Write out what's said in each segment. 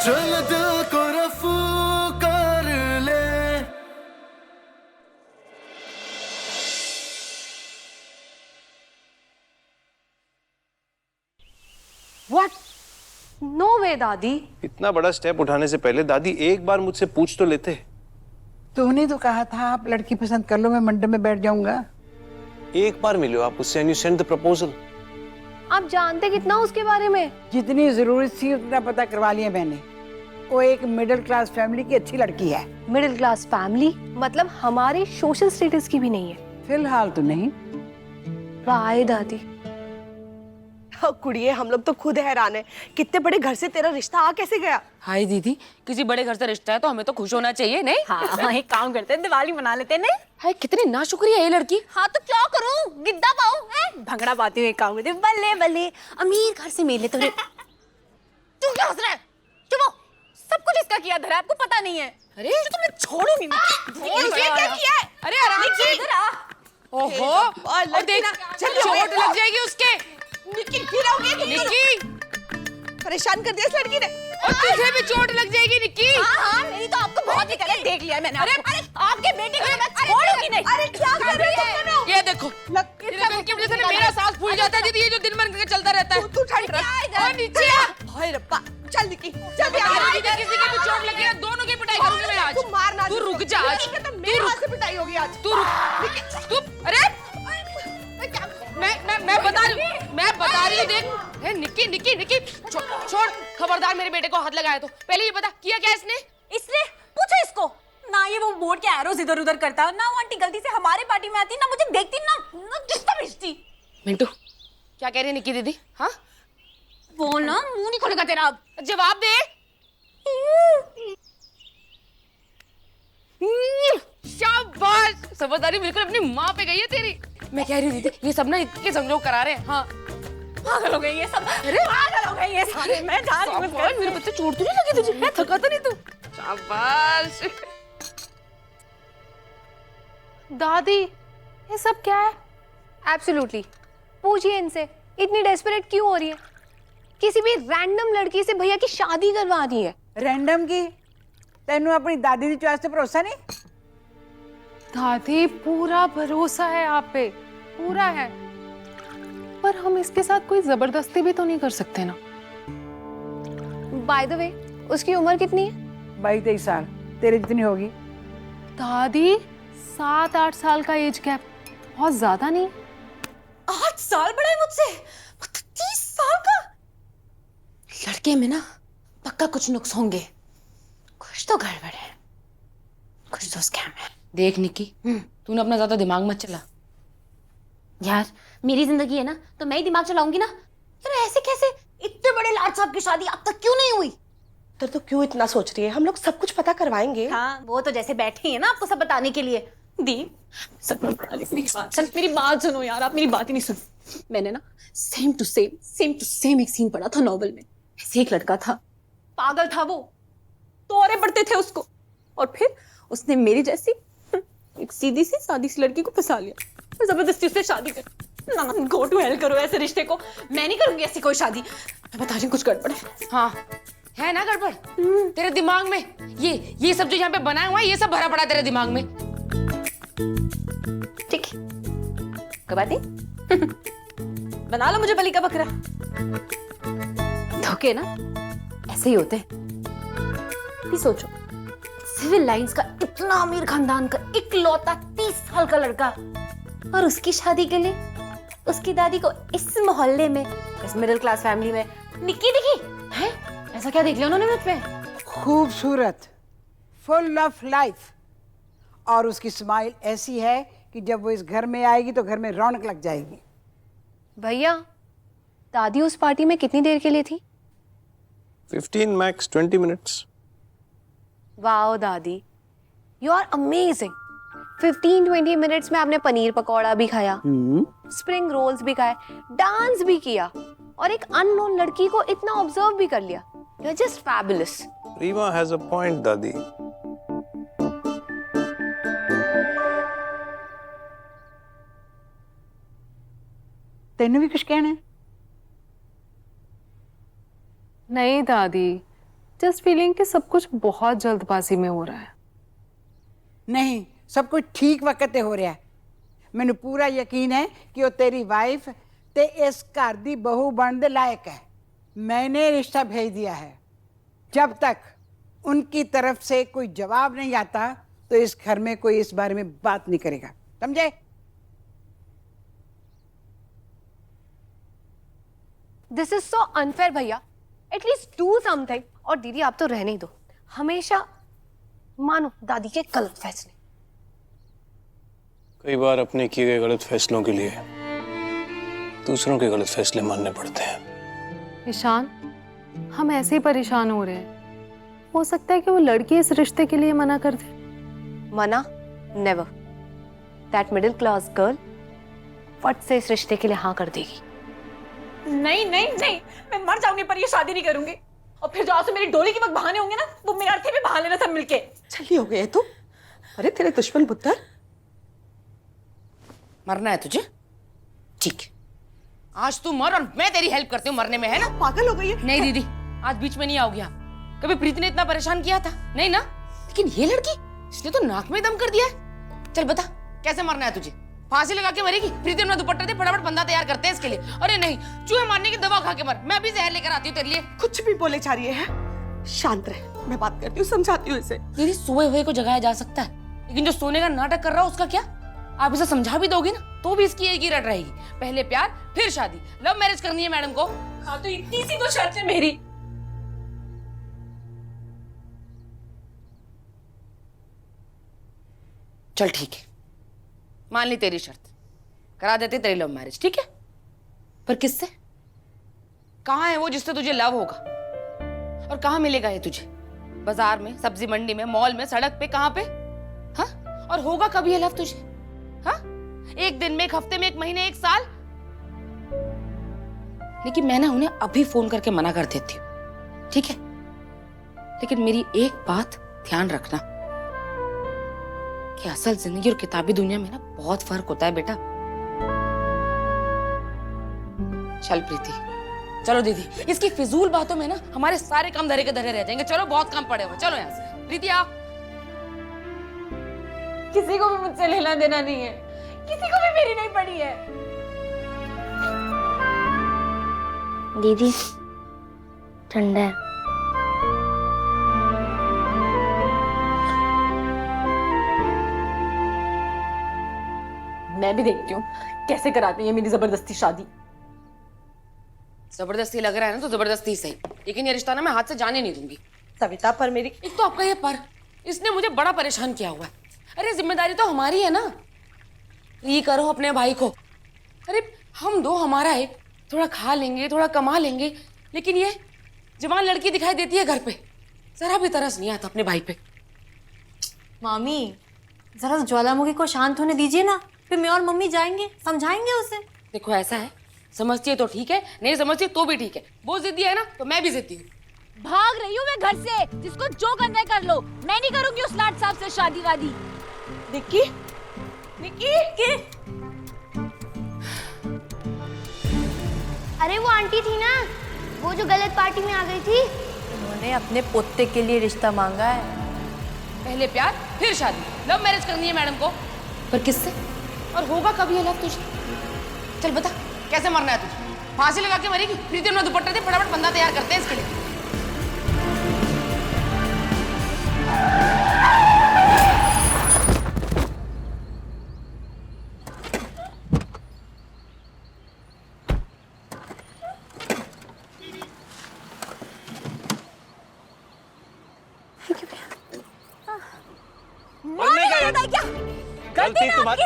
चल दिल को रफू कर ले। What? No way, दादी। इतना बड़ा स्टेप उठाने से पहले दादी एक बार मुझसे पूछ तो लेते। तूने तो कहा था आप लड़की पसंद कर लो, मैं मंडप में बैठ जाऊंगा। एक बार मिलो आप उससे and you send the proposal. आप जानते कितना उसके बारे में? जितनी जरूरत थी उतना पता करवा लिया मैंने। वो एक मिडिल क्लास फैमिली की अच्छी लड़की है। मिडिल क्लास फैमिली मतलब हमारे सोशल स्टेटस की भी नहीं है। फिलहाल तो नहीं। वाह दादी। कुड़िए, हम लोग तो खुद हैरान है, कितने बड़े घर से तेरा रिश्ता आ कैसे गया? हाय दीदी, किसी बड़े घर से रिश्ता है तो हमें तो खुश होना चाहिए नहीं? हाँ, एक काम करते हैं, दिवाली मना लेते हैं नहीं? हाय कितनी नाशुक्रिया है ये लड़की। हाँ तो क्या करूं, गिद्दा पाऊं है? भंगड़ा पाती हूँ, एक काम करते हैं, बल्ले बल्ले अमीर घर से मिल ले। तू क्या हंस रहा है? चुप हो, सब कुछ इसका किया धरा, आपको पता नहीं है। अरे तो मैं छोड़ूंगी नहीं। ये क्या किया है? अरे आराम से इधर आ। ओहो, और देख चोट लग जाएगी उसके। निक्की गिरोगी तुम। निक्की परेशान कर दिया इस लड़की ने। और तुझे भी चोट लग जाएगी निक्की। हाँ, मेरी तो आपको बहुत ही करे, देख लिया मैंने। अरे आपके बेटे को मैं छोड़ूंगी नहीं। अरे क्या कर रही है तुम? ये देखो, इनकी वजह से मेरा सांस फूल जाता है दीदी, ये जो दिन भर करके चलता रहता है। तू ठंड रहा। और नीचे आ। हाय रब्बा, चल निक्की, चल भी किसी की भी चोट लगी ना, दोनों की पिटाई करूंगी मैं आज। तू मारना। तू रुक जा आज। तो मेरे हाथ से पिटाई होगी आज। तू रुक। तू अरे मैं बता रही हूँ देख। ए, निक्की छोड़, खबरदार मेरे बेटे को हाथ लगाया तो। पहले ये बता किया क्या इसने? इसने पूछो इसको ना, ये वो बोर्ड के एरोस इधर उधर करता है ना, वो आंटी गलती से हमारे पार्टी में आती ना, मुझे देखती ना रिश्ता भेजती। मिंटू क्या कह रही है निक्की दीदी? हाँ बोल ना, मुंह नहीं खोलेगा तेरा अब। जवाब दे। शाबाश, समझदारी बिल्कुल अपनी माँ पे गई है तेरी। मैं कह रही हूँ दीदी, ये सब ना इनके संजोग करा रहे हैं। हाँ पागल हो गई ये सब। अरे पागल हो गई ये सारे। मैं जान मेरे बच्चे चोट तो नहीं लगी तुझे? थका तो नहीं तू? शाबाश। दादी ये सब क्या है? एब्सोल्युटली। पूछिए इनसे, इतनी डेस्परेट क्यों हो रही है? किसी भी रैंडम लड़की से भैया की शादी करवानी है। रैंडम की? तेनू अपनी दादी की चॉइस से भरोसा नहीं? दादी पूरा भरोसा है आप पे, पूरा है, पर हम इसके साथ कोई जबरदस्ती भी तो नहीं कर सकते ना। बाय द वे, उसकी उम्र कितनी है? 22-23 साल, तेरे जितनी होगी। दादी 7-8 साल का एज गैप बहुत ज्यादा नहीं? 8 साल बड़ा है मुझसे, 30 साल का। लड़के में ना पक्का कुछ नुक्स होंगे, कुछ तो गड़बड़ है, कुछ तो स्कैम है। देख निक्की, तूने अपना ज्यादा दिमाग मत चला। यार मेरी जिंदगी है ना, तो मैं ही दिमाग चलाऊंगी ना। यार ऐसे कैसे, इतने बड़े लाट साहब की शादी अब तक क्यों नहीं हुई? तो क्यों इतना सोच रही है? हम लोग सब कुछ पता करवाएंगे। हाँ, वो तो जैसे बैठे हैं ना आपको सब बताने के लिए। दी सब मेरी बात सुनो यार, आप मेरी बात ही नहीं सुन। मैंने ना सेम टू सेम एक सीन पढ़ा था नॉवेल में। ऐसे एक लड़का था, पागल था वो, तोरे पड़ते थे उसको, और फिर उसने मेरी जैसी एक सीधी सी सादी सी लड़की को फंसा लिया, जबरदस्ती उससे शादी कर। गो टू हेल करो ऐसे रिश्ते को, मैं नहीं करूंगी ऐसी कोई शादी। मैं बता रही हूँ कुछ गड़बड़ है। हाँ है ना गड़बड़ तेरे दिमाग में? ये सब जो यहाँ पे बनाया हुआ है, ये सब भरा पड़ा तेरे दिमाग में। ठीक है, कोई बात नहीं। बना लो मुझे बलि का बकरा। धोखे ना ऐसे ही होते हैं। सोचो, सिविल लाइंस का इतना अमीर खानदान का इकलौता 30 साल का लड़का, और उसकी शादी के लिए उसकी दादी को इस मोहल्ले में, इस मिडिल क्लास फैमिली में निक्की दिखी है। ऐसा क्या देख लिया उन्होंने मुझ पे? खूबसूरत, फुल ऑफ लाइफ, और उसकी स्माइल ऐसी है कि जब वो इस घर में आएगी तो घर में रौनक लग जाएगी। भैया दादी उस पार्टी में कितनी देर के लिए थी? 15 मैक्स 20 मिनट्स। वाओ दादी, यू आर अमेजिंग। 15-20 मिनट्स में आपने पनीर पकौड़ा भी खाया, स्प्रिंग रोल्स भी खाए, डांस भी किया, और एक अननोन लड़की को इतना ऑब्जर्व भी कर लिया। You are just fabulous. Reeva has a point दादी। तेनू भी कुछ कहना है? नहीं दादी, जस्ट फीलिंग कि सब कुछ बहुत जल्दबाजी में हो रहा है। नहीं, सब कुछ ठीक वक्त ते हो रहा है। मैंने पूरा यकीन है कि वो तेरी वाइफ ते इस घर दी बहू बनने दे लायक है। मैंने रिश्ता भेज दिया है। जब तक उनकी तरफ से कोई जवाब नहीं आता तो इस घर में कोई इस बारे में बात नहीं करेगा, समझे? दिस इज सो अनफेयर भैया, एटलीस्ट डू समथिंग। और दीदी आप तो रहने ही दो, हमेशा मानो दादी के गलत फैसले। कई बार अपने किए गए गलत फैसलों के लिए दूसरों के गलत फैसले मानने पड़ते हैं। ईशान, हम ऐसे ही परेशान हो रहे हैं। हो सकता है कि वो लड़की इस रिश्ते के लिए मना कर दे। मना? Never. That middle class girl फट से इस रिश्ते के लिए हाँ कर देगी। नहीं नहीं नहीं, मैं मर जाऊंगी पर ये शादी नहीं करूंगी। और फिर जो आपसे मेरी डोली के वक्त बहाने होंगे ना, वो मेरे अर्थी भी बहा लेना सब मिलके। छली हो गए तू। अरे तेरे दुश्मन पुत्र, मरना है तुझे? ठीक है, आज तू मर और मैं तेरी हेल्प करती हूँ मरने में, है ना? पागल हो गई है? नहीं दीदी, आज बीच में नहीं आओगी आप। कभी प्रीति ने इतना परेशान किया था? नहीं ना? लेकिन ये लड़की, इसने तो नाक में दम कर दिया है। चल बता, कैसे मरना है तुझे? फांसी लगा के मरेगी? प्रीति अपना दुपट्टा दे, फटाफट बंदा तैयार करते हैं इसके लिए। अरे नहीं, चूहे मारने की दवा खा के मर। मैं अभी जहर लेकर आती हूँ तेरे लिए। कुछ भी बोले जा रही है। शांत रह, मैं बात करती हूँ, समझाती हूँ इसे। दीदी, सोए हुए को जगाया जा सकता है, लेकिन जो सोने का नाटक कर रहा है उसका क्या? आप इसे समझा भी दोगी ना तो भी इसकी एक ही रट रहेगी, पहले प्यार फिर शादी। लव मैरिज करनी है मैडम को। हाँ तो इतनी सी तो शर्त है मेरी। चल ठीक है, मान ली तेरी शर्त, करा देते तेरी लव मैरिज, ठीक है? पर किससे? कहाँ है वो जिससे तुझे लव होगा? और कहाँ मिलेगा ये तुझे? बाजार में, सब्जी मंडी में, मॉल में, सड़क पे, कहाँ पे? हाँ? और होगा कभी ये लव तुझे? हाँ? एक दिन में, एक हफ्ते में, एक महीने, एक साल? लेकिन मैं ना उन्हें अभी फोन करके मना कर देती हूँ, ठीक है? लेकिन मेरी एक बात ध्यान रखना कि असल जिंदगी और किताबी दुनिया में ना बहुत फर्क होता है बेटा। चल प्रीति, चलो दीदी, इसकी फिजूल बातों में ना हमारे सारे काम धरे के धरे रह जाएंगे। चलो, बहुत काम पड़े हुए, चलो यहाँ से। प्रीति आ। किसी को भी मुझसे लेना देना नहीं है, किसी को भी मेरी नहीं पड़ी है। दीदी ठंडा है। मैं भी देखती हूँ कैसे कराती है मेरी जबरदस्ती शादी। जबरदस्ती लग रहा है ना तो जबरदस्ती सही, लेकिन ये रिश्ता ना मैं हाथ से जाने नहीं दूंगी। सविता, पर मेरी एक तो आपका ये पर, इसने मुझे बड़ा परेशान किया हुआ है। अरे जिम्मेदारी तो हमारी है ना, ये करो अपने भाई को। अरे हम दो, हमारा एक, थोड़ा खा लेंगे, थोड़ा कमा लेंगे, लेकिन ये जवान लड़की दिखाई देती है घर पे, जरा भी तरस नहीं आता अपने भाई पे। मामी जरा ज्वालामुखी को शांत होने दीजिए ना, फिर मैं और मम्मी जाएंगे, समझाएंगे उसे। देखो ऐसा है, समझती है तो ठीक है, नहीं समझती तो भी ठीक है। वो जिद्दी है ना तो मैं भी जिद्दी हूँ। भाग रही हूँ मैं घर से, जिसको जो करना है कर लो। मैं नहीं करूंगी उस लाट साहब से शादी वादी। निक्की, निक्की, अरे वो आंटी थी ना, वो जो गलत पार्टी में आ गई थी। उन्होंने अपने पोते के लिए रिश्ता मांगा है। पहले प्यार फिर शादी, लव मैरिज करनी है मैडम को। पर किससे? और होगा कभी ये लव तुझे? चल बता, कैसे मरना है तुझे? फांसी लगा के मरेगी? प्रीति अपना दुपट्टा दे, फटाफट बंदा तैयार करते हैं इसके लिए। गलती तुम्हारी।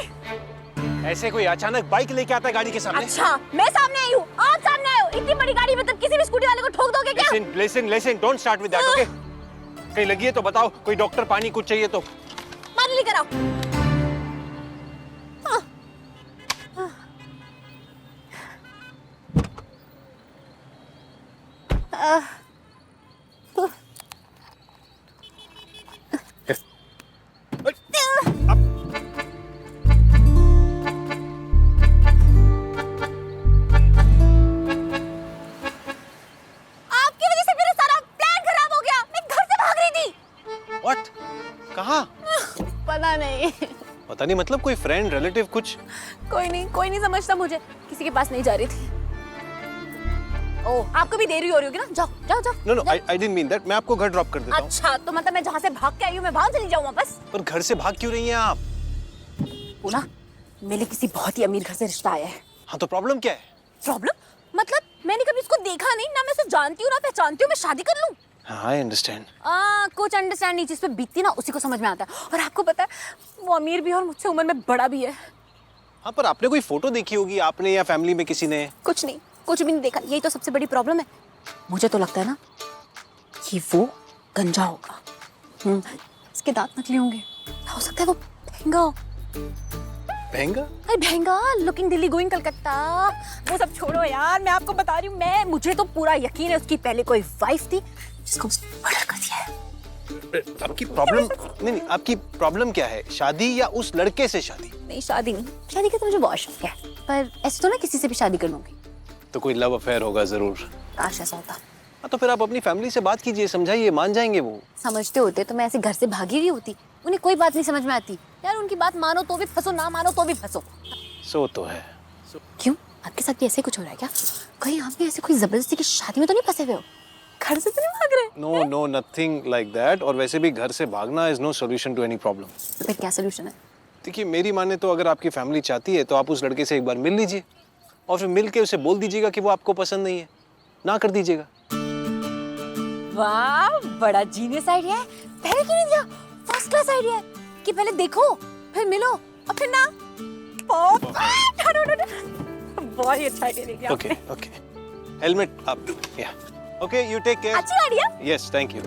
ऐसे कोई अचानक बाइक लेके आता है गाड़ी के सामने? अच्छा, मैं सामने आई हूँ, आप सामने आए हो। इतनी बड़ी गाड़ी में तब किसी भी स्कूटी वाले को ठोक दोगे क्या? Listen, listen, listen, don't start with that, okay? कहीं लगी है तो बताओ, कोई डॉक्टर, पानी कुछ चाहिए तो। पानी लेकर आओ। आपकी वजह से मेरा सारा प्लान खराब हो गया। कहाँ? पता नहीं। पता नहीं मतलब कोई फ्रेंड रिलेटिव कुछ? कोई नहीं समझता मुझे। किसी के पास नहीं जा रही थी। ओह, आपको भी देरी हो रही होगी ना? जाओ जाओ जाओ। No I didn't mean that. मैं आपको घर ड्रॉप कर देता हूँ। अच्छा, तो मतलब मैं जहाँ से भाग के आई हूँ मैं भाग चली जाऊँ वापस? पर घर से भाग क्यों रही हैं आप? बोला मेरे किसी बहुत ही अमीर घर से रिश्ता आया है। हाँ तो प्रॉब्लम क्या है? प्रॉब्लम मतलब मैंने कभी उसको देखा नहीं, ना मैं उसे जानती हूँ ना पहचानती हूँ, मैं शादी कर लूँ? हाँ आई अंडरस्टैंड। कुछ अंडरस्टैंड नहीं, जिस पे बीतती ना उसी को समझ में आता है। और आपको पता है वो अमीर भी है और मुझसे उम्र में बड़ा भी है। हाँ पर आपने कोई फोटो देखी होगी आपने या फैमिली में किसी ने? कुछ नहीं, कुछ भी नहीं देखा। यही तो सबसे बड़ी प्रॉब्लम है। मुझे तो लगता है ना कि वो गंजा होगा। इसके दांत नकली होंगे। हो सकता है वो महंगा हो। महंगा? अरे महंगा, लुकिंग दिल्ली गोइंग कलकत्ता। वो सब छोड़ो यार, मैं आपको बता रही हूँ, मुझे तो पूरा यकीन है उसकी पहले कोई वाइफ थी जिसको उसने मर्डर कर दिया है। आपकी प्रॉब्लम नहीं, आपकी प्रॉब्लम क्या है? शादी या उस लड़के से शादी? नहीं शादी नहीं, शादी का तो मुझे बहुत शौक है, पर ऐसे तो ना किसी से भी शादी कर लूंगी। तो कोई लव अफेयर होगा जरूर। काश ऐसा होता। हाँ तो फिर आप अपनी फैमिली से बात कीजिए, समझाइए, मान जाएंगे वो। समझते होते तो मैं ऐसे घर से भागी हुई होती। उन्हें कोई बात नहीं समझ में आती यार, उनकी बात मानो तो भी फंसो, ना मानो तो भी फंसो। सो तो है। क्यों, आपके साथ भी ऐसे कुछ हो रहा है क्या? कहीं आप भी ऐसे कोई जबरदस्ती की शादी में तो नहीं फंसे हुए हो? घर से तो नहीं भाग रहे? No no nothing like that. और वैसे भी घर से भागना is no solution to any problem. तो फिर क्या सोल्यूशन है? देखिए मेरी माने तो अगर आपकी फैमिली चाहती है तो आप उस लड़के से एक बार मिल लीजिए और फिर मिल के उसे बोल दीजिएगा कि वो आपको पसंद नहीं है, ना कर दीजिएगा। वाह, बड़ा जीनियस आइडिया है। पहले क्यों नहीं दिया? फर्स्ट क्लास आइडिया है कि पहले देखो फिर मिलो और फिर ना। बहुत ही अच्छा आइडिया दिया। ओके ओके, हेलमेट आप या ओके, यू टेक केयर। अच्छी आइडिया। Yes thank you.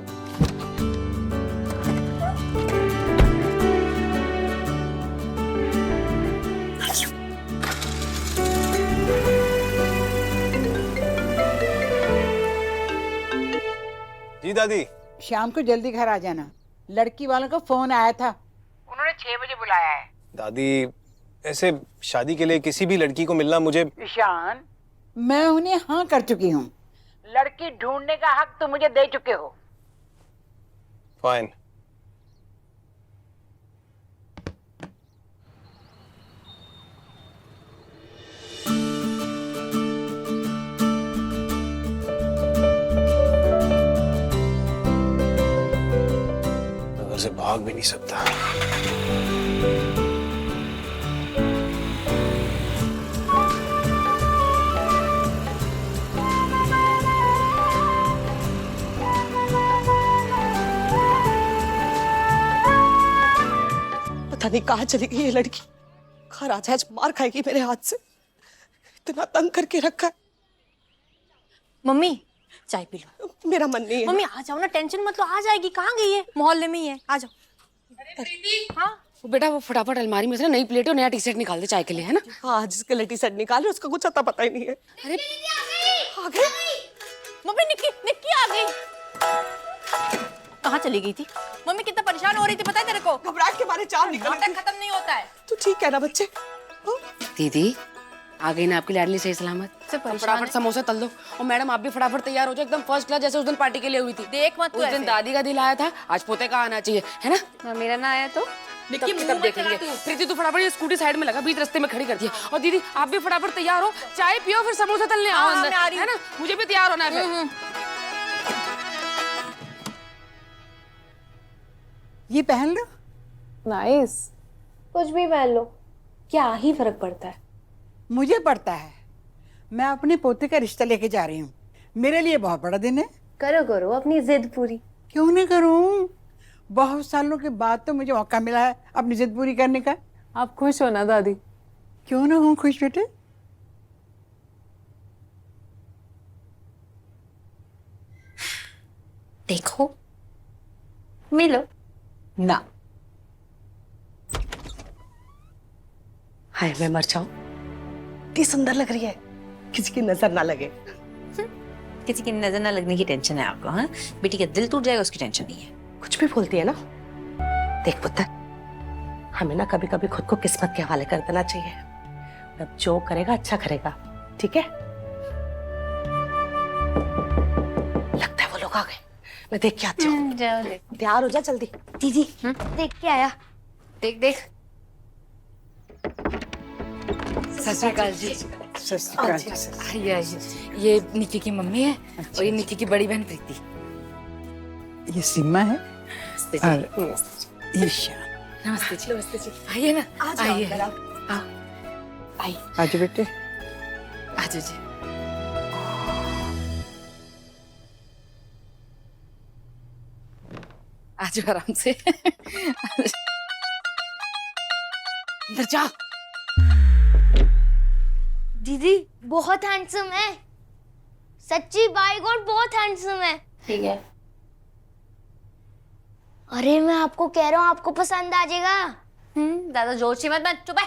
जी दादी। शाम को जल्दी घर आ जाना। लड़की वालों का फोन आया था, उन्होंने 6 बजे बुलाया है। दादी ऐसे शादी के लिए किसी भी लड़की को मिलना मुझे। ईशान, मैं उन्हें हाँ कर चुकी हूँ। लड़की ढूंढने का हक तो मुझे दे चुके हो। फाइन। घर से भाग भी नहीं सकता। पता नहीं कहाँ चली गई ये लड़की। घर आ जाए मार खाएगी मेरे हाथ से। इतना तंग करके रखा है। मम्मी चाय पी लो। मेरा मन नहीं है। मम्मी आ जाओ ना, टेंशन मत लो, आ जाएगी। कहाँ गई है? मोहल्ले में ही है, आ जाओ। हाँ वो बेटा वो फटाफट अलमारी में से ना नई प्लेट और नया टी शर्ट निकाल दे चाय के लिए, है ना? हाँ जिसके लिए टी शर्ट निकाले उसका कुछ अता पता ही नहीं है। अरे आ गए। मम्मी निक्की आ गई। कहाँ चली गई थी? मम्मी कितना परेशान हो रही थी पता है तेरे को? घबराहट के मारे चार निकल तक खत्म नहीं होता है। तू ठीक है ना बच्चे? दीदी आ गई ना आपकी लाडली सही सलामत। फटाफट समोसा तल दो। और मैडम आप भी फटाफट तैयार हो जाओ, एकदम फर्स्ट क्लास जैसे उस दिन पार्टी के लिए हुई थी। देख मत उस दिन दादी का दिल आया था, आज पोते का आना चाहिए, है ना? मेरा ना आया तो तब देखेंगे। प्रीति तू फटाफट ये स्कूटी साइड में लगा, बीच रास्ते में खड़ी कर दिया। और दीदी आप भी फटाफट तैयार हो, चाय पियो फिर समोसा तलने आओ अंदर, है ना? मुझे भी तैयार होना है। ये पहन लो। नाइस। कुछ भी पहन लो, क्या ही फर्क पड़ता है? मुझे पड़ता है। मैं अपने पोते का रिश्ता लेके जा रही हूँ। मेरे लिए बहुत बड़ा दिन है। करो अपनी जिद पूरी। क्यों नहीं करूँ? बहुत सालों के बाद तो मुझे मौका मिला है अपनी जिद पूरी करने का। आप खुश हो ना दादी? क्यों ना हूँ खुश बेटे। देखो मिलो ना। हाय मैं मर जाऊं। इतनी सुंदर लग रही है, किसी की नजर ना लगे। किसी की नजर ना लगने की टेंशन है आपको? हाँ, बेटी का दिल टूट जाएगा उसकी टेंशन नहीं है। कुछ भी बोलती है ना। देख पुत्र, हमें ना कभी कभी खुद को किस्मत के हवाले कर देना चाहिए। अब जो करेगा अच्छा करेगा, ठीक है? लगता है वो लोग आ गए। मैं देख के आती हूँ। जाओ देख। तैयार हो जा जल्दी। दीदी देख के आया। देख देख। सत श्री अकाल जी। सत श्री अकाल जी। आइए आइए, ये निकी की मम्मी है और ये निकी की बड़ी बहन प्रीति। ये सीमा है नमस्ते और जी। ये शान। नमस्ते जी। नमस्ते जी। आइए ना, आइए। आइए, आज बेटे आजो जी। आजो आराम से। अंदर जा। दीदी बहुत हैंडसम है, सच्ची बाय गॉड बहुत हैंडसम है। ठीक है। अरे मैं आपको कह रहा हूँ आपको पसंद आ जाएगा। दादा जोर से मत चुप है।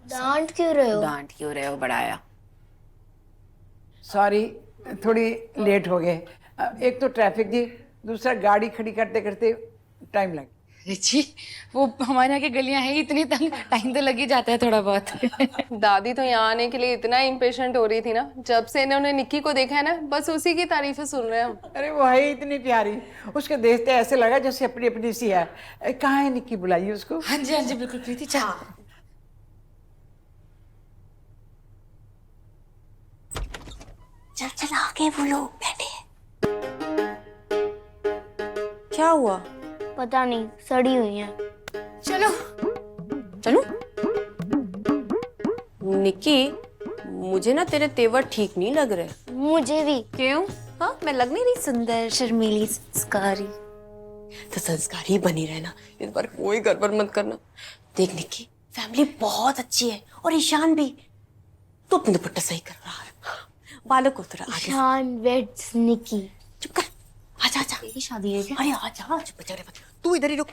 डांट क्यों रहे हो? डांट क्यों रहे हो बढ़ाया? सॉरी, थोड़ी लेट हो गए। एक तो ट्रैफिक थी, दूसरा गाड़ी खड़ी करते करते टाइम लग। रिची, वो हमारे यहाँ की गलियां हैं इतनी तंग, टाइम तो लग ही जाता है थोड़ा बहुत। दादी तो यहाँ आने के लिए इतना इम्पेशेंट हो रही थी ना, जब से इन्होंने निक्की को देखा है ना, बस उसी की तारीफें सुन रहे हैं हम। अरे वो है इतनी प्यारी, उसके देखते ऐसे लगा जैसे अपनी अपनी सी है। कहाँ है निक्की, बुलाइए उसको। हाँ जी बिल्कुल प्रीति, चाह। चल चल आगे वो लोग बैठे। क्या हुआ? पता नहीं, सड़ी हुई है। चलो चलो। निक्की, मुझे ना तेरे तेवर ठीक नहीं लग रहे। मुझे भी। क्यों? हाँ, मैं लग नहीं रही सुंदर, शर्मीली, संस्कारी। तो संस्कारी बनी रहना, इस बार कोई गड़बड़ मत करना। देख निक्की, फैमिली बहुत अच्छी है और ईशान भी। तो अपने दुपट्टा सही कर रहा है, बालों को थोड़ा आगे। ईशान वेड्स निकी। चुप कर, आजा आजा। ये शादी है क्या? अरे आजा, चुप कर। तू इधर ही रुक।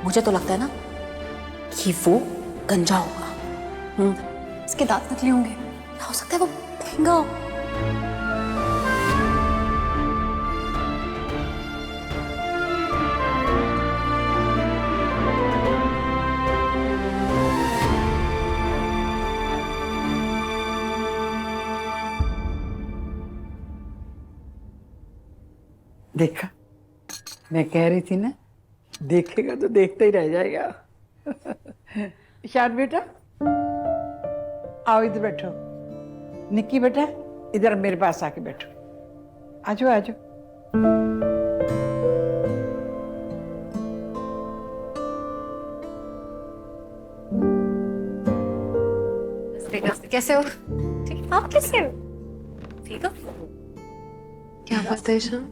मुझे तो लगता है ना कि वो गंजा होगा। इसके दांत नकली होंगे, हो सकता है वो महंगा हो। देखा, मैं कह रही थी ना, देखेगा तो देखता ही रह जाएगा। ईशान बेटा, आओ इधर बैठो। निक्की बेटा, इधर मेरे पास आके बैठो। आजो आजो। कैसे हो? ठीक। आप कैसे हो? ठीक हो? क्या बोलते हैं ईशान?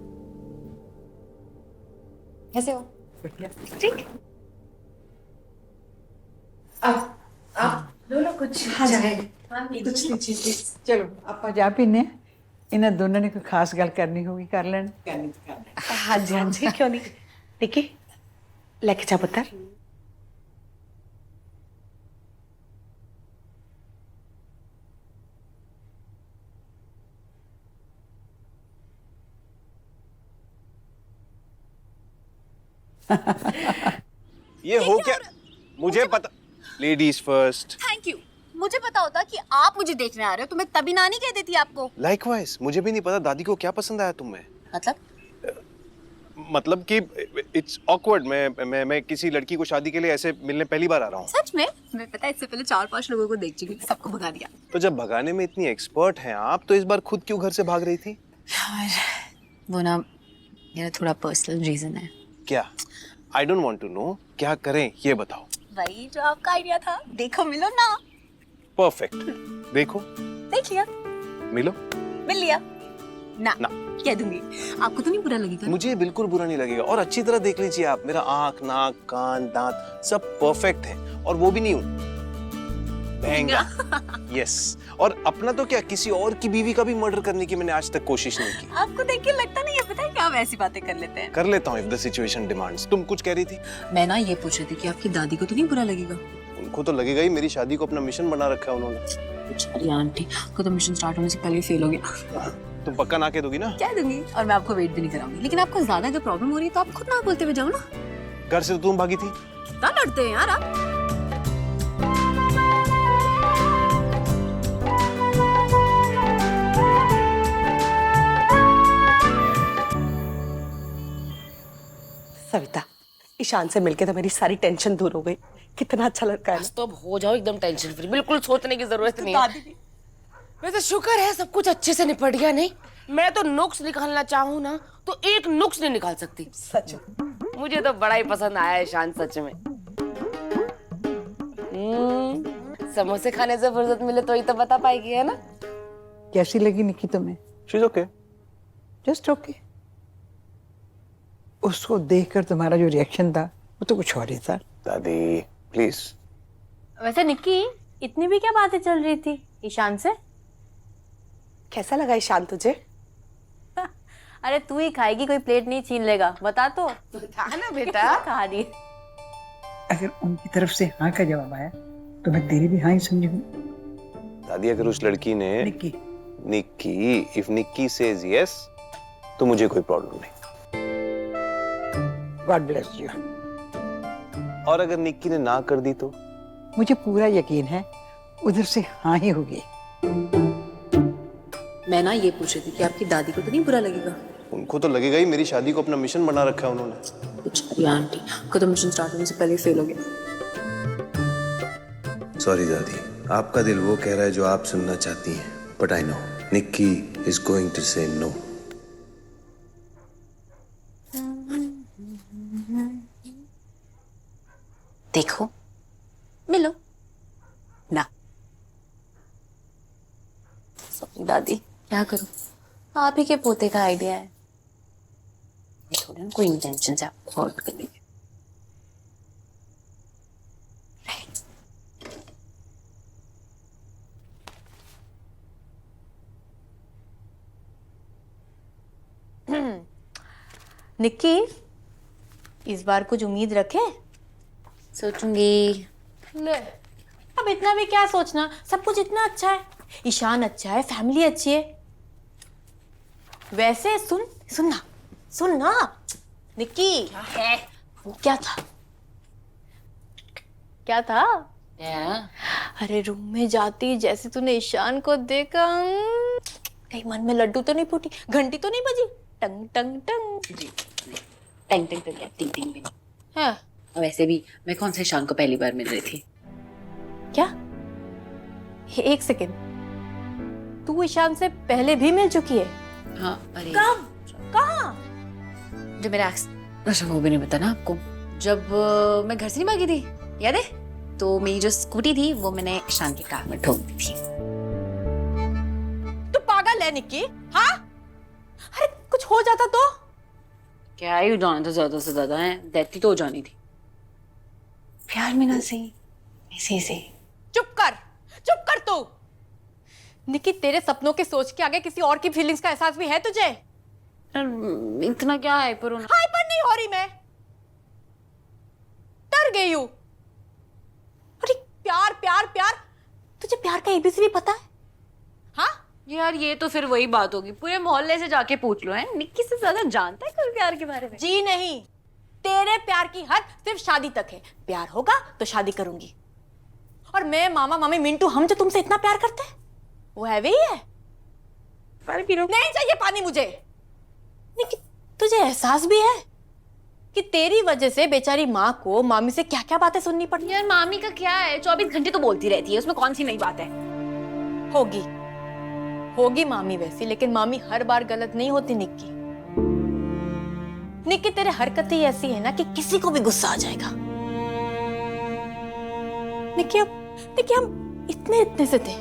कैसे हो? ठीक। आप दोनों कुछ चाहे कुछ लीजिए प्लीज। चलो ਆਪਾਂ ਜਾ ਪੀਨੇ, ਇਹਨਾਂ ਦੋਨਾਂ ने कोई खास गल करनी होगी कर लेन। हाँ जी क्यों नहीं। निक्की, लेके जा पुत्र। ये हो क्या? मुझे पता, लेडीज फर्स्ट। Thank you. मुझे पता होता कि आप मुझे देखने आ रहे हो तो मैं तभी ना नहीं कह देती आपको। लाइकवाइज, मुझे भी नहीं पता दादी को क्या पसंद आया तुम में। मतलब कि इट्स ऑकवर्ड। मैं किसी लड़की को शादी के लिए ऐसे मिलने पहली बार आ रहा हूँ। सच में? मैं पता है इससे पहले 4-5 लोगों को देख चुकी थी, सबको भगा दिया। तो जब भगाने में इतनी एक्सपर्ट हैं आप, तो इस बार खुद क्यों घर से भाग रही थी? वो ना, मेरा थोड़ा पर्सनल रीजन है। क्या? I don't want to know. क्या करें ये बताओ। वही जो आपका आइडिया था, देखो मिलो ना। परफेक्ट। देखो, देख लिया, मिलो। मिल लिया ना, ना। कह दूंगी। आपको तो नहीं बुरा लगेगा? मुझे बिल्कुल बुरा नहीं लगेगा। और अच्छी तरह देख लीजिए आप, मेरा आंख, नाक, कान, दांत सब परफेक्ट है। और वो भी नहीं हूँ महंगा। यस। और अपना तो क्या, किसी और की बीवी का भी मर्डर करने की मैंने आज तक कोशिश नहीं की। आपको देख के लगता नहीं है, पता है क्या आप ऐसी बातें कर लेते हैं। कर लेता हूँ इफ द सिचुएशन डिमांड्स। तुम कुछ कह रही थी? मैं ना ये पूछ रही थी कि आपकी दादी को तो नहीं बुरा लगेगा? उनको तो लगेगा ही मेरी शादी को अपना मिशन बना रखा है उन्होंने। बेचारी आंटी को तो मिशन स्टार्ट होने से पहले ही फेल हो गया। तुम पक्का ना कह दोगी ना? क्या दूंगी, और मैं आपको वेट भी नहीं कराऊंगी। लेकिन आपको ज्यादा अगर प्रॉब्लम हो रही है तो आप खुद ना बोलते हुए जाओ ना। घर से तो तुम भागी थी। कितना लड़ते हैं यार आप। सविता, ईशान से मिलके तो मेरी सारी टेंशन दूर हो गई। कितना अच्छा लड़का है। बस तो अब हो जाओ एकदम टेंशन फ्री, बिल्कुल सोचने की जरूरत नहीं है। वैसे शुक्र है सब कुछ अच्छे से निपट गया। नहीं मैं तो नुक्स निकालना चाहूँ ना तो एक नुक्स नहीं निकाल सकती। सच मुझे तो बड़ा ही पसंद आया है ईशान, सच में। समोसे खाने से फुर्सत मिले तो ही तो बता पाएगी, है ना? कैसी लगी निक्की तुम्हें? She is okay. Just okay. उसको देखकर तुम्हारा जो रिएक्शन था वो तो कुछ और ही था। दादी प्लीज। वैसे निक्की, इतनी भी क्या बातें चल रही थी ईशान से? कैसा लगा ईशान तुझे? अरे तू ही खाएगी, कोई प्लेट नहीं छीन लेगा। बता तो। था ना बेटा। कहा दी। अगर उनकी तरफ से हाँ का जवाब आया तो मैं तेरी भी हाँ ही समझूंगी। दादी अगर उस लड़की ने Nikki if Nikki says yes तो मुझे कोई प्रॉब्लम नहीं। God bless you. और अगर निक्की ने ना कर दी तो? मुझे पूरा यकीन है उधर से हाँ ही होगी। मैं ना ये पूछ रही थी कि आपकी दादी को तो नहीं बुरा लगेगा? उनको तो लगेगा ही मेरी शादी को अपना मिशन बना रखा है उन्होंने। बेचारी आंटी को तो मिशन स्टार्ट होने से पहले ही फेल हो गया। सॉरी दादी, आपका दिल वो कह रहा है जो आप सुनना चाहती हैं, but I know Nikki is going to say no. देखो मिलो ना। सॉरी दादी, क्या करूं, आप ही के पोते का आइडिया है। थोड़ी ना कोई इंटेंशन से आपको हर्ट करने की। निक्की, इस बार कुछ उम्मीद रखे? सोचूंगी। ले, अब इतना भी क्या सोचना, सब कुछ इतना अच्छा है। ईशान अच्छा है, फैमिली अच्छी है। वैसे सुन ना निक्की। क्या है वो? क्या था? अरे रूम में जाती जैसे तूने ईशान को देखा, कहीं मन में लड्डू तो नहीं फूटी, घंटी तो नहीं बजी, टंग टंग टंग। टंग टंग टंग टिंग टिंग भी है। वैसे भी मैं कौन से ईशान को पहली बार मिल रही थी? क्या? एक सेकेंड, तू ईशान से पहले भी मिल चुकी है? हाँ। अरे कब? कहाँ? जब मेरा अच्छा वो भी नहीं पता ना आपको। जब मैं घर से नहीं भागी थी, याद है? तो मेरी जो स्कूटी थी वो मैंने ईशान की कार में ठोक दी थी। तू पागल है निक्की? हाँ? अरे कुछ हो जाता तो? क्या ही जाना था, ज्यादा से ज्यादा है देती तो हो जानी थी। प्यार में ना सही, ऐसे से। चुप कर तू। निक्की, तेरे सपनों के सोच के आगे किसी और की फीलिंग्स का एहसास भी है तुझे? इतना क्या हाइपर होना? हाइपर नहीं हो रही मैं, डर गई हूँ। अरे प्यार प्यार प्यार, तुझे प्यार का एबीसी भी पता है? हाँ यार ये तो फिर वही बात होगी, पूरे मोहल्ले से जाके पूछ लो। है निक्की से ज्यादा जानता है कोई प्यार के बारे में? जी नहीं, तेरे प्यार की हद सिर्फ शादी तक है। प्यार होगा तो शादी करूंगी। और मैं, मामा, मामी, मिंटू, हम जो तुमसे इतना प्यार करते हैं वो है वही है। पानी पी लो। नहीं चाहिए पानी मुझे। लेकिन तुझे एहसास भी है कि तेरी वजह से बेचारी माँ को मामी से क्या क्या बातें सुननी पड़ी? यार मामी का क्या है, 24 घंटे तो बोलती रहती है, उसमें कौन सी नई बात है? होगी मामी वैसी, लेकिन मामी हर बार गलत नहीं होती निक्की। निक्की, तेरे हरकतें ही ऐसी है ना कि किसी को भी गुस्सा आ जाएगा। निक्की हम इतने से थे,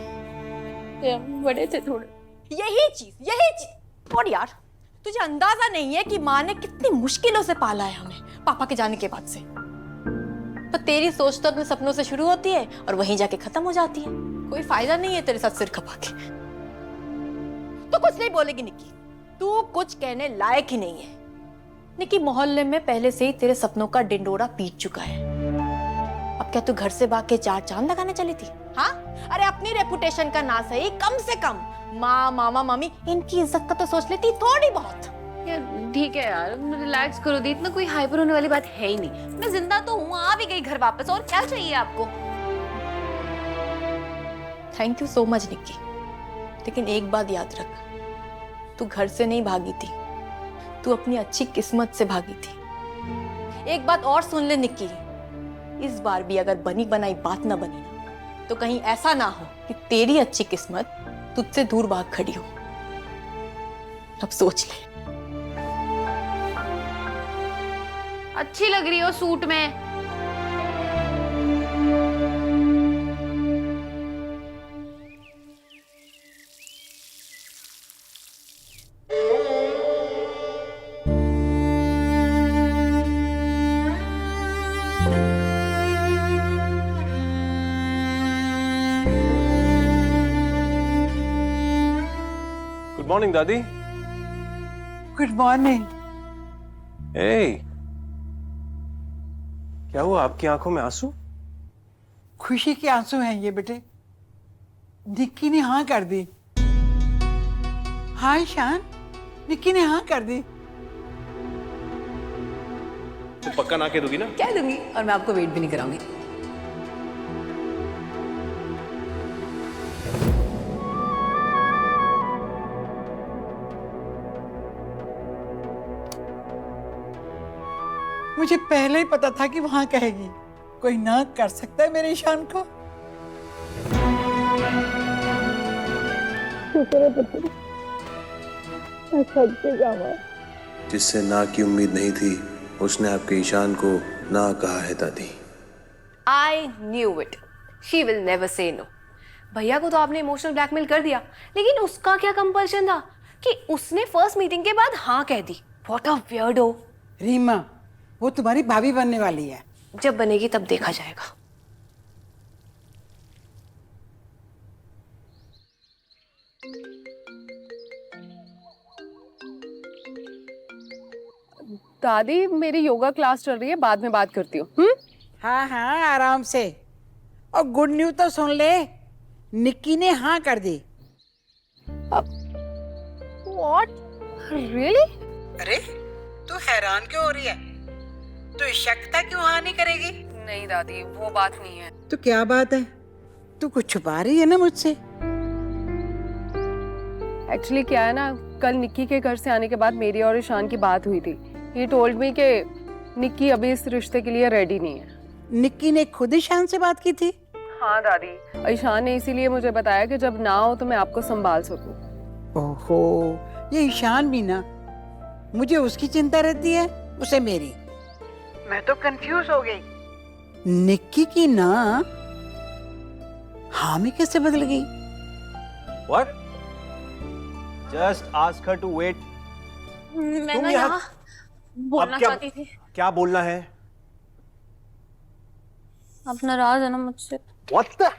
बड़े थे थोड़े। यही चीज। और यार तुझे अंदाजा नहीं है कि माँ ने कितनी मुश्किलों से पाला है हमें पापा के जाने के बाद से। पर तेरी सोच तो अपने सपनों से शुरू होती है और वहीं जाके खत्म हो जाती है। कोई फायदा नहीं है तेरे साथ सिर खपा के। तो कुछ नहीं बोलेगी निक्की, तू कुछ कहने लायक ही नहीं है। निक्की, मोहल्ले में पहले से ही तेरे सपनों का डिंडोरा पीट चुका है। अब अब क्या तू घर से भाग के 4 चांद लगाने चली थी? हाँ, अरे अपनी रेपुटेशन का ना सही, कम से कम माँ मामा मामी इनकी इज्जत का तो सोच लेती थोड़ी बहुत। यार ठीक है यार, रिलैक्स करो दी, इतना कोई हाइपर होने वाली बात है ही नहीं। मैं जिंदा तो हूँ, आ भी गई घर वापस, और क्या चाहिए आपको? Thank you so much Nikki, लेकिन एक बात याद रख, तू घर से नहीं भागी थी, तू अपनी अच्छी किस्मत से भागी थी। एक बात और सुन ले निक्की, इस बार भी अगर बनी बनाई बात ना बनी ना, तो कहीं ऐसा ना हो कि तेरी अच्छी किस्मत तुझसे दूर भाग खड़ी हो। अब सोच ले। अच्छी लग रही हो सूट में। गुड मॉर्निंग दादी। Good morning. ए, क्या हुआ, आपकी आंखों में आंसू? खुशी के आंसू हैं ये बेटे। निक्की ने हाँ कर दी। हाँ ईशान, निक्की ने हाँ कर दी। तुम पक्का ना कह दोगी ना? क्या दूंगी, और मैं आपको वेट भी नहीं कराऊंगी। मुझे पहले ही पता था कि वहां कहेगी। कोई ना कर सकता है मेरे ईशान को। जिससे ना की उम्मीद नहीं थी, उसने आपके ईशान को ना कहा है दादी। I knew it, she will never say no. भैया को तो आपने इमोशनल ब्लैकमेल कर दिया, लेकिन उसका क्या कंपल्शन था कि उसने फर्स्ट मीटिंग के बाद हाँ कह दी। What a weirdo. रीमा, वो तुम्हारी भाभी बनने वाली है। जब बनेगी तब देखा जाएगा। दादी मेरी योगा क्लास चल रही है, बाद में बात करती हूँ। हाँ हाँ आराम से। और गुड न्यूज तो सुन ले, निक्की ने हाँ कर दी। What, really? अरे तू हैरान क्यों हो रही है? तू शक था क्यों हाँ नहीं करेगी? नहीं दादी, वो बात नहीं है। तो क्या बात है? तू कुछ छुपा रही है ना मुझसे? एक्चुअली क्या है ना, कल निक्की के घर से आने के बाद मेरी और ईशान की बात हुई थी। ही टोल्ड मी कि निक्की अभी इस रिश्ते के लिए रेडी नहीं है। निक्की ने खुद ईशान से बात की थी? हाँ दादी, ईशान ने इसीलिए मुझे बताया कि जब ना हो तो मैं आपको संभाल सकूं। ओहो, ये ईशान भी ना, मुझे उसकी चिंता रहती है, उसे मेरी। मैं तो कंफ्यूज हो गई। निक्की की ना हाँ में कैसे बदल गई? What? Just ask her to wait. मैं ना यहाँ बोलना चाहती थी। क्या बोलना है? आप नाराज है ना मुझसे? What the?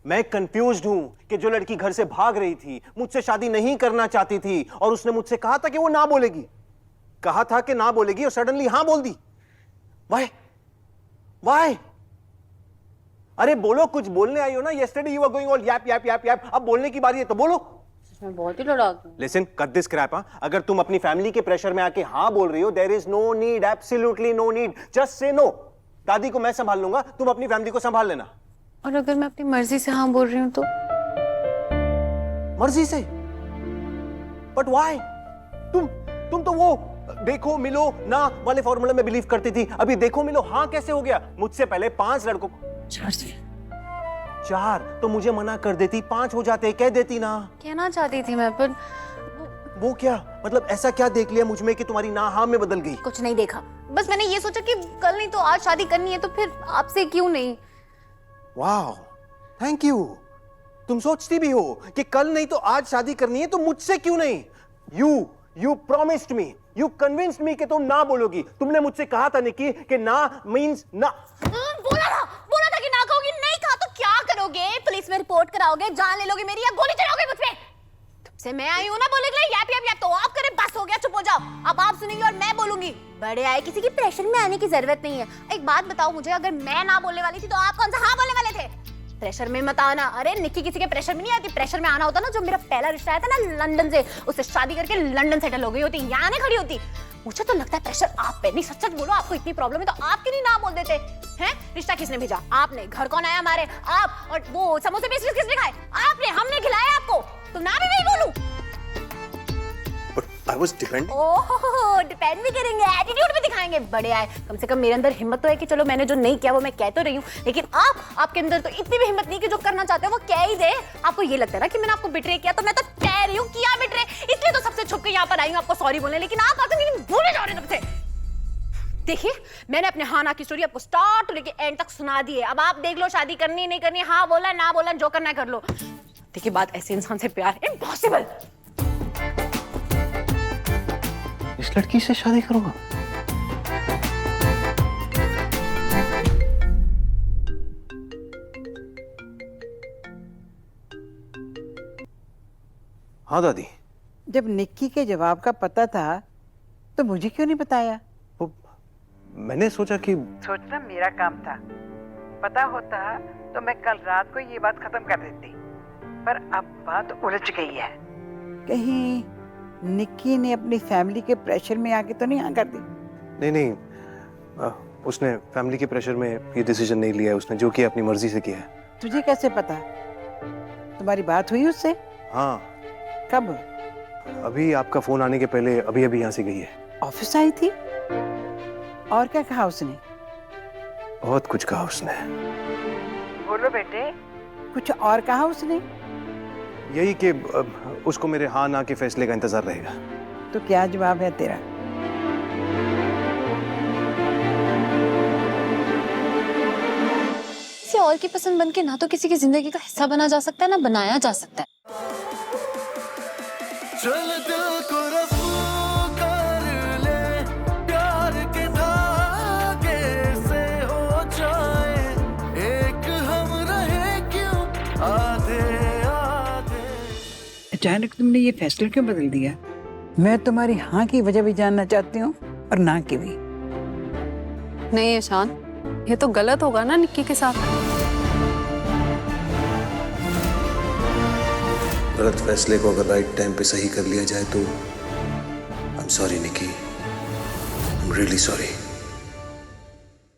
मैं कंफ्यूज्ड हूँ कि जो लड़की घर से भाग रही थी, मुझसे शादी नहीं करना चाहती थी, और उसने मुझसे कहा था कि वो ना बोलेगी, कहा था कि ना बोलेगी, और सडनली हाँ बोल दी। Why? Why? अरे बोलो, कुछ बोलने आई हो ना। Yesterday you were going all yap yap yap yap. अब बोलने की बारी है तो बोलो। मैं बहुत ही लड़ाक हूँ। Listen, cut this crap, हाँ? अगर तुम अपनी फैमिली के प्रेशर में आके हाँ बोल रही हो, there is no need, absolutely no need. Just say no. दादी को मैं संभाल लूंगा, तुम अपनी फैमिली को संभाल लेना। और अगर मैं अपनी मर्जी से हाँ बोल रही हूँ तो? मर्जी से? But why? तुम तो वो देखो मिलो ना वाले फॉर्मूला में बिलीव करती थी। अभी देखो मिलो हाँ कैसे हो गया? मुझसे पहले 5 लड़कों को 4 तो मुझे मना कर देती, 5 हो जाते, कह देती ना। कहना चाहती थी मैं, पर वो क्या मतलब, ऐसा क्या देख लिया मुझ में कि तुम्हारी ना हाँ में बदल गई? कुछ नहीं देखा, बस मैंने ये सोचा कि कल नहीं तो आज शादी करनी है, तो फिर आपसे क्यों नहीं। वाह, थैंक यू। तुम सोचती भी हो कि कल नहीं तो आज शादी करनी है, तो मुझसे क्यों नहीं? You promised me, you convinced मी कि तुम ना बोलोगी। तुमने मुझसे कहा था निकी कि ना मींस ना। बोला था कि ना कहोगी, नहीं कहा तो क्या करोगे? पुलिस में रिपोर्ट कराओगे, जान ले लोगे मेरी, या गोली चलाओगे मुझ पे? जैसे मैं आई हूँ ना बोलने के लिए यैप यैप यैप, तो आप करें, बस हो गया, चुप हो जाओ। अब आप सुनेंगे और मैं बोलूंगी। बड़े आए, किसी की प्रेशर में आने की जरूरत नहीं है। एक बात बताओ मुझे, अगर मैं ना बोलने वाली थी तो आप कौन सा हाँ बोलने वाले थे? प्रेशर में मत आना। अरे निक्की किसी के प्रेशर में नहीं आती। प्रेशर में आना होता ना, जो मेरा पहला रिश्ता आया था ना लंदन से, उससे शादी करके लंदन सेटल हो गई होती, यहाँ नहीं खड़ी होती। मुझे तो लगता है प्रेशर आप पे नहीं। सच सच बोलो, आपको इतनी प्रॉब्लम है तो आप क्यों नहीं ना बोल देते हैं? रिश्ता किसने भेजा? आपने। घर कौन आया हमारे? आप। और वो समोसे पेस्ट्रीज किसने खाए? आपने। हमने खिलाया आपको, तो ना भी नहीं बोलूं? I was depending. Oh, depend भी करेंगे, एटीट्यूड भी दिखाएंगे। बड़े आए, कम से कम मेरे अंदर हिम्मत तो है कि चलो मैंने जो नहीं किया वो मैं कह तो रही हूँ, लेकिन आपके अंदर तो इतनी भी हिम्मत नहीं कि जो करना चाहते हो वो कह ही दे। आपको ये लगता है ना कि मैंने आपको बिट्रे किया, तो मैं तो कह रही हूँ किया बिट्रे, इसलिए तो सबसे छुप के यहाँ पर आई हूँ आपको सॉरी बोलने, लेकिन आप आते नहीं, भूले जा रहे हैं तब से। देखिए, मैंने अपने हाँ ना की स्टोरी आपको स्टार्ट लेके एंड तक सुना दी है। अब आप देख लो, शादी करनी है नहीं करनी, हाँ बोला ना बोला, जो करना है कर लो। देखिए, बात ऐसे इंसान से प्यार इम्पॉसिबल। इस लड़की से शादी करूंगा? हाँ दादी। जब निक्की के जवाब का पता था तो मुझे क्यों नहीं बताया? वो मैंने सोचा कि सोचना मेरा काम था। पता होता तो मैं कल रात को ये बात खत्म कर देती, पर अब बात उलझ गई है। कहीं निक्की ने अपनी फैमिली के प्रेशर में आके तो नहीं हाँ कर दी? नहीं, उसने फैमिली के प्रेशर में ये डिसीजन नहीं लिया है। उसने जो किया अपनी मर्जी से किया है। तुझे कैसे पता? तुम्हारी बात हुई उससे? हाँ। कब? अभी आपका फोन आने के पहले अभी अभी यहाँ से गई है। ऑफिस आई थी? और क्या कहा उसने? बहुत कुछ कहा उसने। बोलो बेटे, कुछ और कहा उसने? यही कि उसको मेरे हाँ ना के फैसले का इंतजार रहेगा। तो क्या जवाब है तेरा? किसी और की पसंद बनके ना तो किसी की जिंदगी का हिस्सा बना जा सकता है, ना बनाया जा सकता है। चल दिल को रफू कर ले, प्यार के धागे से हो जाए एक, हम रहे क्यों आधे आधे। अचानक तुमने ये फैसला क्यों बदल दिया? मैं तुम्हारी हाँ की वजह भी जानना चाहती हूँ और ना की भी। नहीं ईशान, ये तो गलत होगा ना निक्की के साथ। गलत फैसले को अगर राइट टाइम पे सही कर लिया जाए तो I am sorry Nikki, I am really sorry.